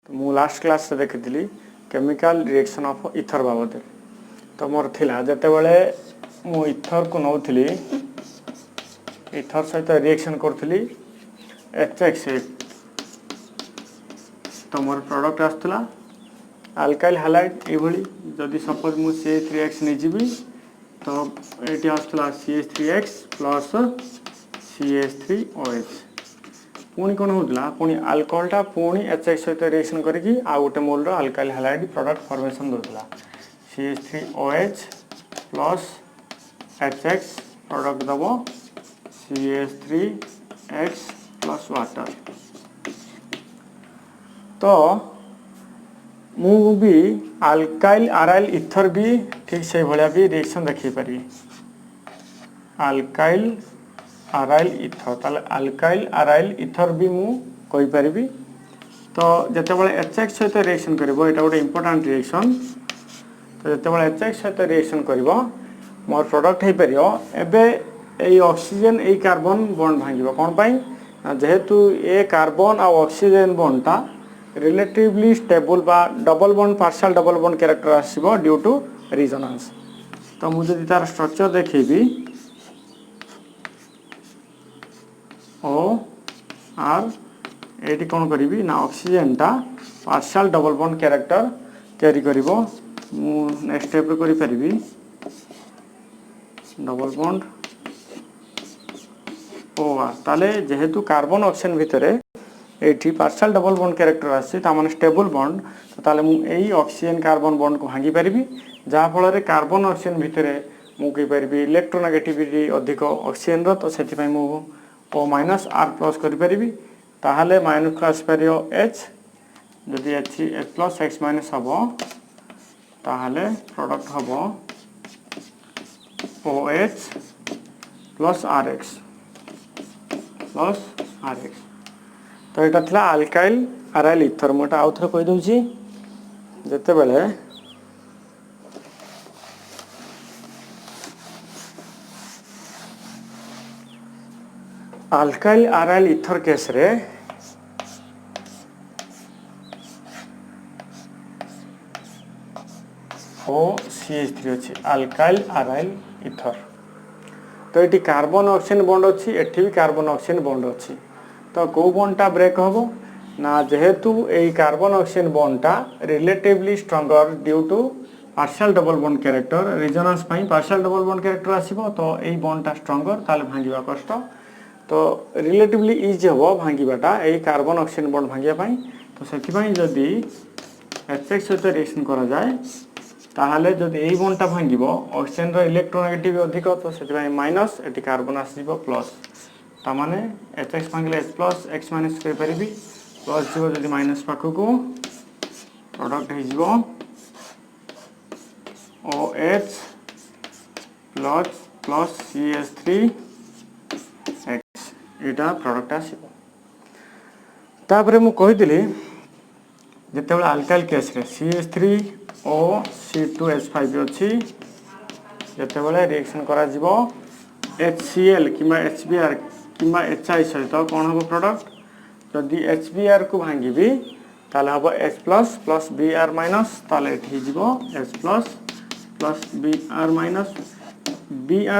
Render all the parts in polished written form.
तो मु last class रे देखिली केमिकल रिएक्शन ऑफ इथर बाबद तो मोर थिला जते बेले मु इथर को नौथली इथर सहित रिएक्शन करथली HX तो मोर प्रोडक्ट आस्तला अल्काइल हैलाइड एभली जदि सपोज मु CH3X नै जिबी तो एटी आस्तला CH3X प्लस CH3OH पुणी कौन होता पुणी अल्कोहलटा पुणी HX सहित रिएक्शन करके आ गोटे मोल अल्काइल हैलाइड प्रोडक्ट फॉर्मेशन देता CH3OH प्लस HX प्रोडक्ट दब CH3X प्लस वाटर तो मु भी अल्काइल अराइल इथर भी ठीक से भाया भी रिएक्शन देखी पारि अल्काइल अराइल इथर ताले अल्काइल अराइल इथर भी मु कहि परिबी तो जते बेले HX सहित रिएक्शन करबो एटा गोटे इंपोर्टेंट रिएक्शन तो जते बेले HX सहित रिएक्शन करबो मोर प्रोडक्ट हे परियो एबे एई ऑक्सीजन एई कार्बन बॉन्ड भांगिबो कोन पई जेहेतु ए कार्बन आ ऑक्सीजन बॉन्डटा रिलेटिवली स्टेबल बा double bond partial double bond character आसीबो ड्यू टू रेजोनेंस तो मु जदि तार स्ट्रक्चर देखिबी ओ आर एटी कौन करी ना ऑक्सीजन टा partial double bond character carry करिवो मु नेक्स्ट स्टेप रे करि परिबी डबल बॉन्ड ओ आर ताले जेहेतु कार्बन ऑक्सीजन भितरे एटी पार्शियल डबल बॉन्ड कैरेक्टर आसी ता माने स्टेबल बॉन्ड तो ताले मु एई ऑक्सीजन कार्बन बॉन्ड को भांगी परिबी जा फल रे कार्बन ऑक्सीजन भितरे मु कहि परिबी इलेक्ट्रोनेगेटिविटी अधिक ऑक्सीजन रो तो सेति पई मु O माइनस आर प्लस करि परिबी ताहाले माइनस क्लास परियो H जदि H प्लस X माइनस हबो ताहाले प्रोडक्ट हबो OH प्लस RX तो एटा थला अल्काइल अराइल इथर मोटा आउथर कहि दउची जते बेले अल्काइल अराइल इथर केस रे OCH3 अछि अल्काइल अराइल इथर तो एटी कार्बन ऑक्सीजन बॉन्ड अछि एठी भी कार्बन ऑक्सीजन बॉन्ड अछि तो को बॉन्डटा ब्रेक हबो ना जेहेतु एई कार्बन ऑक्सीजन बॉन्डटा relatively stronger due to partial double bond character resonance पई पार्शियल डबल बॉन्ड कैरेक्टर आसीबो तो एई बॉन्डटा स्ट्रांगर ताले भांगिबा कष्ट तो रिलेटिवली इजी हम भांगीबाटा यही कार्बन ऑक्सीजन बॉन्ड भांगिया पाई तो से जदि HX सहित रिएक्शन करा जाए ताहले जदि यही बॉन्डटा भांगिबो ऑक्सीजन रो इलेक्ट्रोनेगेटिव अधिक तो से माइनस एटी कार्बन आसीबो प्लस ता माने HX भांगले H plus X minus कर परिबी प्लस जीवो जदि माइनस पाखो को प्रोडक्ट हे जीवो OH प्लस प्लस CH3 एटा प्रोडक्ट आसीबो तापरे मु कहिदिली जते बेला अल्काइल केस रे CH3O C2H5 अछि जते बेला रिएक्शन करा जिवो HCl keema HBr keema HI सहित कोन हबो प्रोडक्ट जदि HBr को भांगीबी ताले हबो H plus plus Br minus ताले एठी जिवो H plus plus Br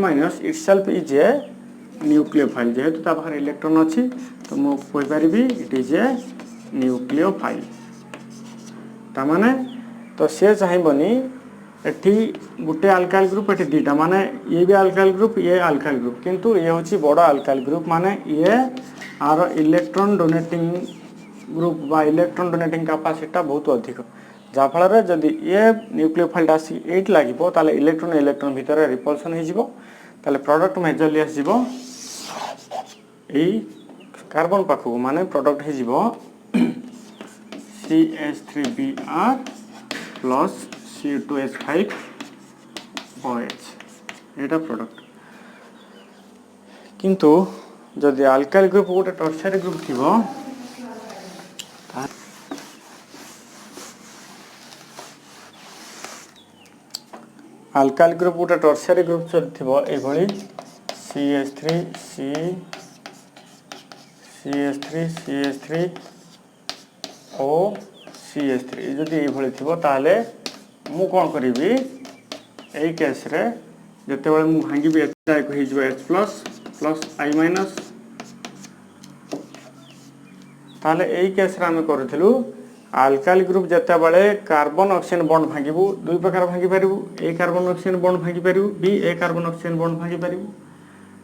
minus itself is a nucleophile जेहेतु ता बाहर इलेक्ट्रॉन अछि तो मु कहि परिबी इट इज ए न्यूक्लियोफाइल ता माने तो से चाहिबनी एठी गुटे अल्काइल ग्रुप एठी दीटा माने ये भी अल्काइल ग्रुप ये अल्काइल ग्रुप किंतु ये होची बड़ा अल्काइल ग्रुप माने ये आर इलेक्ट्रॉन डोनेटिंग ग्रुप बा इलेक्ट्रॉन डोनेटिंग कैपेसिटी बहुत अधिक जा फल रे जदी ये न्यूक्लियोफाइल आसी 8 लागिबो ताले इलेक्ट्रॉन इलेक्ट्रॉन भीतर रिपल्सन हे जिवो ताले प्रोडक्ट मेजरली आसीबो ए कार्बन पाखु माने प्रोडक्ट हे जीवो CH3Br प्लस C2H5 OH एटा प्रोडक्ट किंतु जदि अल्काइल ग्रुप गोटे टर्शियरी ग्रुप थिबो अल्काइल ग्रुप गोटे टर्शियरी ग्रुप थिबो ए भली CH3 CH3 CH3 O CH3 जदि ये थी ताहले मु कौन करी यही केस रे जिते बड़े मु भांगी एच हो H plus plus I minus ताहले यही केस रे आम करूँ आल्काइल ग्रुप जिते बड़े कार्बन ऑक्सीजन बॉन्ड भांगू दुई प्रकार भांगी पारू ए कार्बन ऑक्सीजन बॉन्ड भांगी पारू बी ए कार्बन ऑक्सीजन बॉन्ड भांगी पारू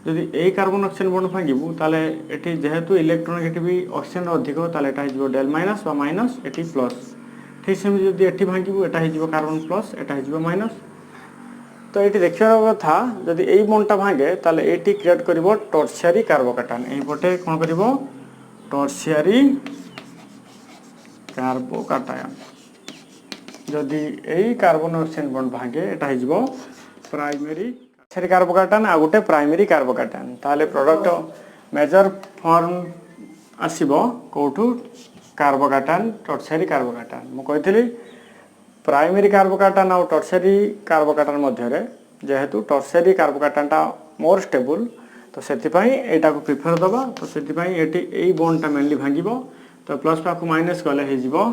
जदि ए कार्बन ऑक्सीजन बॉन्ड भांगू ताले एटी जेहेतु इलेक्ट्रोनेगेटिव ऑक्सीजन अधिक ताले एटा हो डेल माइनस बा माइनस एटी प्लस ठीक सेमती जदि एटी भांगू एटा हो कार्बन प्लस एटा हो माइनस तो ये देखिए कथा जदि यही बॉन्डटा भांगे ताले एटी क्रिएट करिवो टर्शियरी कार्बोकैटायन एही पटे कोन करिवो टर्शियरी कार्बोकैटायन जदि यही कार्बन ऑक्सीजन बॉन्ड भांगे एटा हो प्राइमरी टर्शियरी कार्बोकैटायन आ गोटे प्राइमरी कार्बोकैटायन ताले प्रोडक्ट मेजर फॉर्म आसीबो कोठू कार्बोकैटायन टर्शियरी कार्बोकैटायन मु कहितली प्राइमरी कार्बोकैटायन और टर्शियरी कार्बोकैटायन मध्य जेहेतु टर्शियरी कार्बोकैटायनटा मोर स्टेबल तो सेतिपई एटा को प्रिफर दबा तो सेतिपई एटी एई बॉन्डटा मेनली भांगिबो तो प्लस पाखु माइनस गले हे जिवो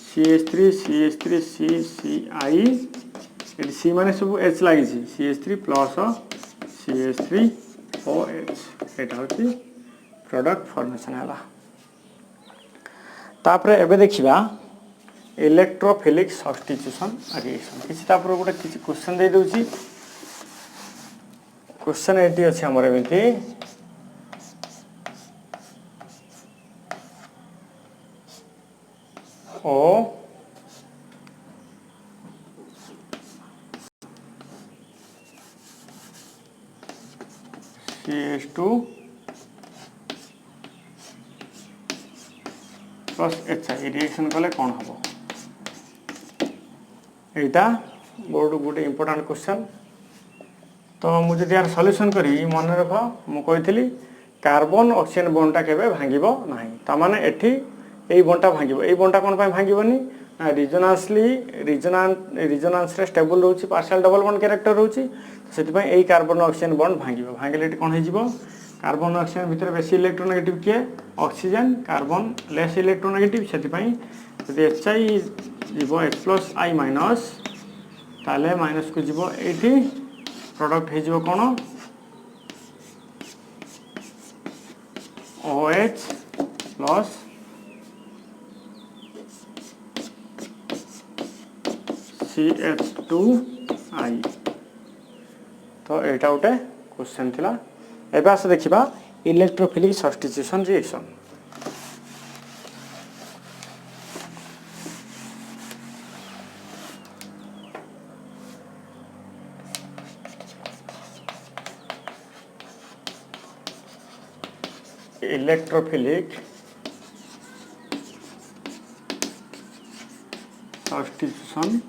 CH3 CH3 CCI eighty C माने सब H लागि छि CH3 प्लस CH3OH एटा होछि प्रोडक्ट फॉर्मेशन हला तापरे एबे देखिबा इलेक्ट्रोफिलिक सब्स्टिट्यूशन रिएक्शन किछि तापर गोटे किछि क्वेश्चन दे दोछि क्वेश्चन एटी अछि हमर एमिति ओ CH2 प्लस HI रिएक्शन कले कौन हम यहाँ गोटे इम्पोर्टेंट क्वेश्चन तो मुझे यार सॉल्यूशन करी मन रख मुझे कार्बन ऑक्सीजन बॉन्डटा केबे भांगिबो नाही तामाने एठी एई बॉन्डटा भांगिबो एई बॉन्डटा कोन पय भांगिबोनी ना रिजोनांस रे स्टेबल रहउची पार्शियल डबल बॉन्ड कैरेक्टर रहउची सेति पय एई कार्बन ऑक्सीजन बॉन्ड भांगिबो भांगले एठी कोन हे जिवो कार्बन ऑक्सीजन भितर बेसी इलेक्ट्रोनेगेटिव किए ऑक्सीजन कार्बन लेस इलेक्ट्रोनेगेटिव सेति पय यदि HI जिवो H प्लस I माइनस ताले माइनस को जिवो एठी प्रोडक्ट हे जिवो कोन OH प्लस CH2I तो एटा गोटे क्वेश्चन थिला एबे आसे देखिबा electrophilic substitution reaction electrophilic substitution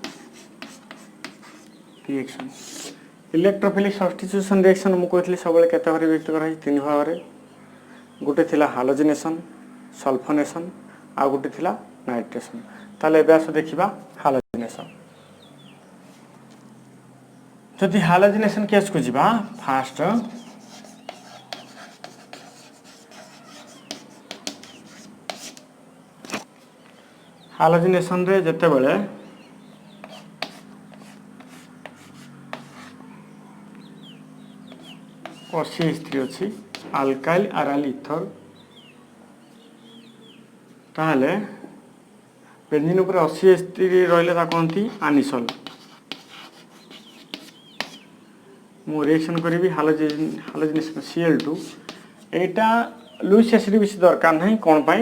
reaction electrophilic substitution reaction मु कहथली सबले केते भाग व्यक्त कराई तीन भाग रे गोटे थिला हालोजिनेशन सल्फोनेशन आ गोटे थिला नाइट्रेशन ताले एबे आसो देखिबा हालोजिनेशन जदि हालोजिनेशन केस को जिबा फास्ट हालोजिनेशन रे जते बेले CH3 अच्छी अल्काइल आराइल इथर ताहले बेंजीन ऊपर CH3 रहिले ता कोनती आनिसोल मु रिएक्शन करी हालोजिनेशन Cl2 एटा लुइस एसिड बेसी दरकार नहीं कोन पाई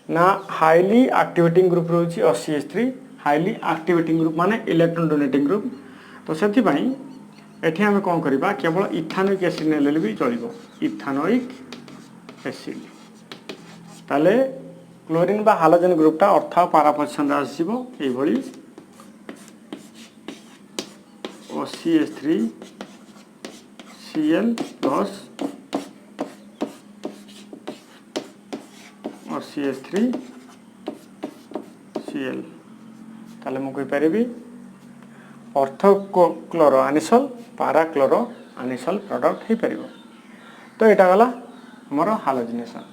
ना हाईली एक्टिवेटिंग ग्रुप रोची CH3 हाईली एक्टिवेटिंग ग्रुप माने इलेक्ट्रॉन डोनेटिंग ग्रुप तो सेति पाई एठी हमें कौन करिबा केवल इथानोइक एसिड नेले भी चलिबो इथानोइक एसिड ताले क्लोरीन बा हालोजन ग्रुपटा अर्था पारा पोजीशन रे आसीबो एई भली CH3 Cl प्लस और CH3 Cl ताले मु कहि परिबी ऑर्थोक्लोरो आनिसोल पाराक्लोरो आनिसोल प्रोडक्ट ही परिबो तो एटा गला हमरो हालोजिनेशन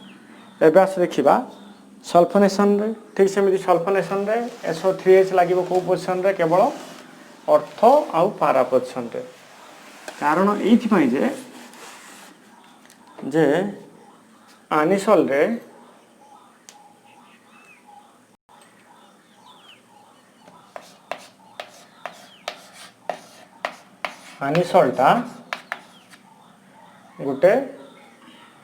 एबे आस देखिबा सल्फोनेशन रे ठीक सेमती सल्फोनेशन रे SO3H लागिबो को पोजीशन रे केवल अर्थ आउ पारा पोजीशन रे कारण एथि पई जे आनिसोल रे आनिसोलटा गोटे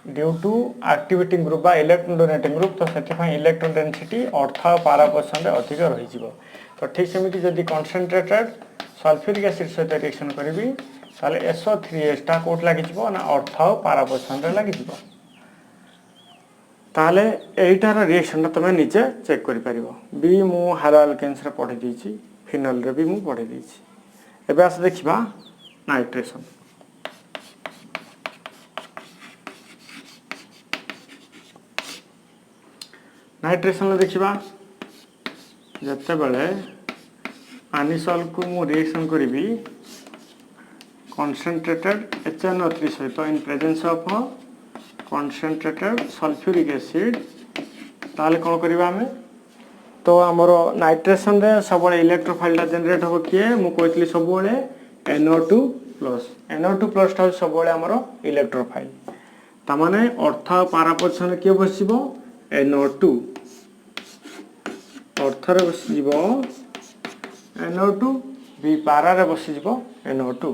ड्यू टू एक्टिविटी ग्रुप बा इलेक्ट्रॉन डोनेटिंग ग्रुप तो से इलेक्ट्रॉन डेंसिटी अर्थ और पारा पोजीशन रे अधिक रही जिवो तो ठीक सेमिति जदि कंसंट्रेटेड सल्फ्यूरिक एसिड सहित रिएक्शन करी ताले SO3H टा कोट लागि जिवो ना अर्थ और पारा पोजीशन रे लागि जिवो ताले एटार रिएक्शन तुम निजे चेक करि परिबो बी मु हालो अल्केन्स रे पढि दिछि फिनोल रे भी मु पढि दिछि एबे आस देखिबा नाइट्रेशन नाइट्रेशन देखिबा जते बेले आनिसोल को मु रिएक्शन करिबी concentrated HNO3 सहित इन presence of concentrated sulphuric acid ताले कोन करबा हमें तो हमरो नाइट्रेशन रे सब इलेक्ट्रोफाइल जनरेट हो किए मु कहतली सब NO2+ टा सब हमरो इलेक्ट्रोफाइल ता माने अर्थ पारा पोजीशन के बसिबो NO2 अर्थ रे बसिबो NO2 बी पारा रे बसिबो NO2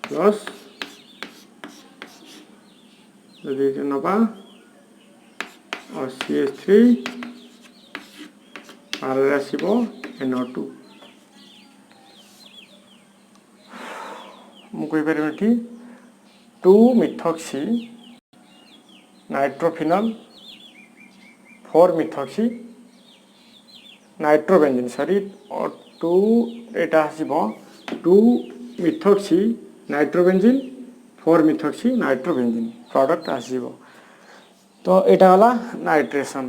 प्लस यदि नबा और CH3 पारा रे आसीबो NO2 मु कहि परबेठी 2-मिथॉक्सी नाइट्रोफिनॉल 4-मिथॉक्सी नाइट्रोबेंजीन सॉरी और 2 एटा आसीबो 2-मिथॉक्सी नाइट्रोबेंजीन 4-मिथॉक्सी नाइट्रोबेंजीन प्रोडक्ट आसीबो तो एटा वाला नाइट्रेशन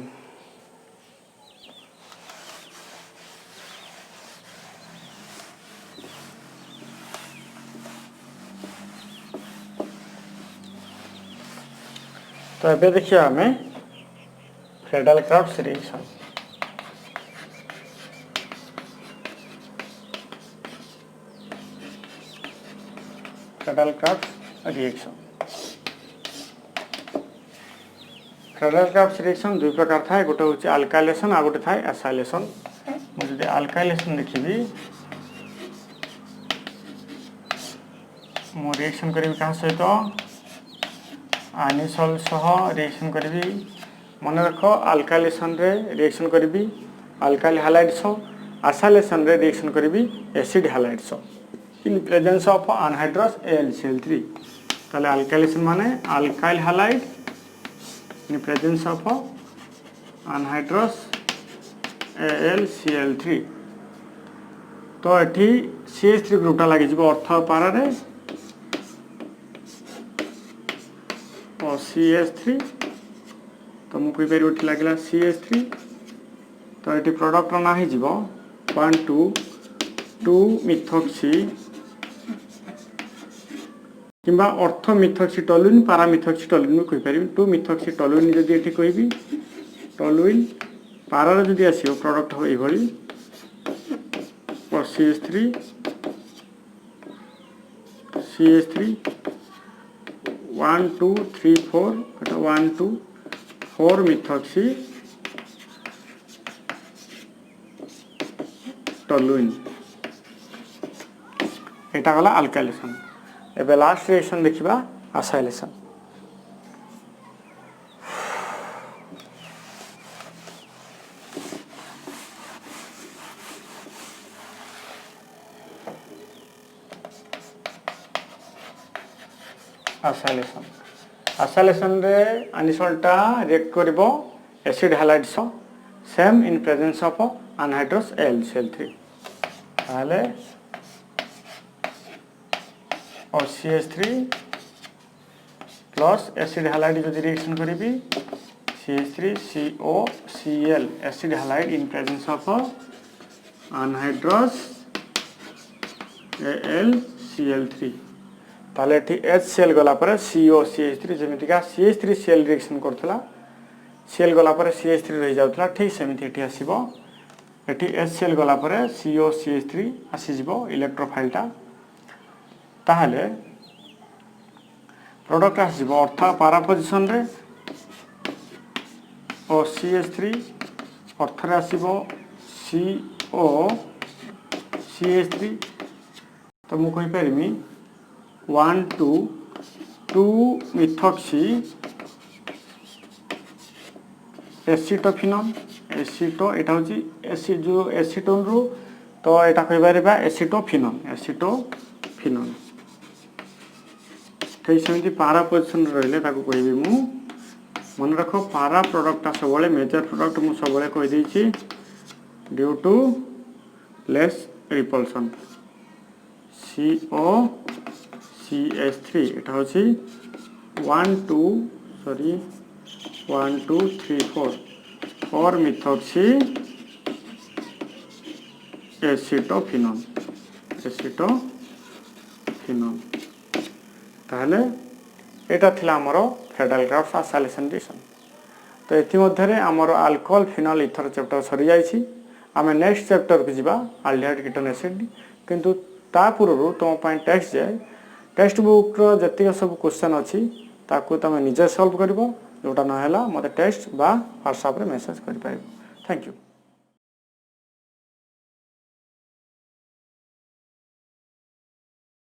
तो ये देखिए हमें फ्रेडल-क्राफ्ट्स रिएक्शन फ्रेडल-क्राफ्ट्स रिएक्शन दुई प्रकार था गोटे हूँ अल्काइलेशन आ गोटे था एसाइलेशन मुझे अल्काइलेशन देखी मु रिएक्शन करी क्या सहित आनिसोल सह रिएक्शन करी मन रख अल्काइलेशन रे रिएक्शन करी अल्काइल हालाइड सह एसाइलेशन रे रिएक्शन करी एसिड हालाइड सह इन प्रेजेंस ऑफ अनहाइड्रस AlCl3 ताले अल्काइलेशन माने alkyl halide in presence of anhydrous AlCl3 तो एठी CH3 ग्रुपटा लागि जिवो अर्थ पारा रे और CH3 तो मु कहि परिबो ठी लागला CH3 तो एठी प्रोडक्ट ना ही जिवो 1,2,2-मिथॉक्सी किंबा अर्थ मिथॉक्सी टोलुइन पारा मिथॉक्सी टोलुइन कहि परिबो 2-मिथॉक्सी टोलुइन जदि एठी कहिबी टोलुइन पारा रे जदि आसीओ प्रोडक्ट हो ए भली और CH3 1 2 3 4 eta 1 2 4 मिथॉक्सी टोलुइन एटा गला अल्काइलेशन एबे लास्ट रिएक्शन देखिबा एसाइलेशन एसाइलेशन रे आनिसोलटा रिएक्ट करिवो acid halide so same in presence of anhydrous AlCl3 ताले और CH3 प्लस एसिड हालाइड जो रिएक्शन करी CH3COCl acid halide in presence of anhydrous AlCl3 ताले एठी HCl गला पर COCH3 जेमितिका CH3 सेल रिएक्शन करथला सेल गला पर CH3 रही जाउथला ठीक सेमिति एठी आसीबो एठी HCl गला पर COCH3 आसी जिवो इलेक्ट्रोफाइलटा ताहले प्रोडक्ट आसी जिवो अर्था पारा पोजीशन रे ओ CH3 अर्थ रे आसीबो COCH3 तो मु कहि परिमी 1 to 2 मिथॉक्सी एसिटोफिनोन एसिटो एटा होची एसिड जो एसिटोन रु तो एटा कहि परिबा एसिटोफिनोन ठीक सेमती पारा पोजीशन रहले ताको कहिबी मु मन रखो पारा प्रोडक्ट सबले मेजर प्रोडक्ट मु सबले कहि देछि due to less repulsion COCH3 एटा होची 1 2 3 4 मिथॉक्सी एसिटोफिनोन ताहले एटा थिला हमरो फेडरल ग्राफ्स सॉल्यूशन डिशन तो एथि मध्ये रे हमरो अल्कोहल फिनोल इथर चैप्टर सरी जाईछि आमे नेक्स्ट चैप्टर के जिबा अल्डिहाइड कीटोन एसिड किंतु ता पूर्व तुम पई टेक्स्ट बुक रो जति सब क्वेश्चन अछि ताकू तमे निजे सॉल्व करबो जोटा न हैला मते टेक्स्ट बा व्हाट्सएप रे मेसेज करि पाइबो थैंक यू।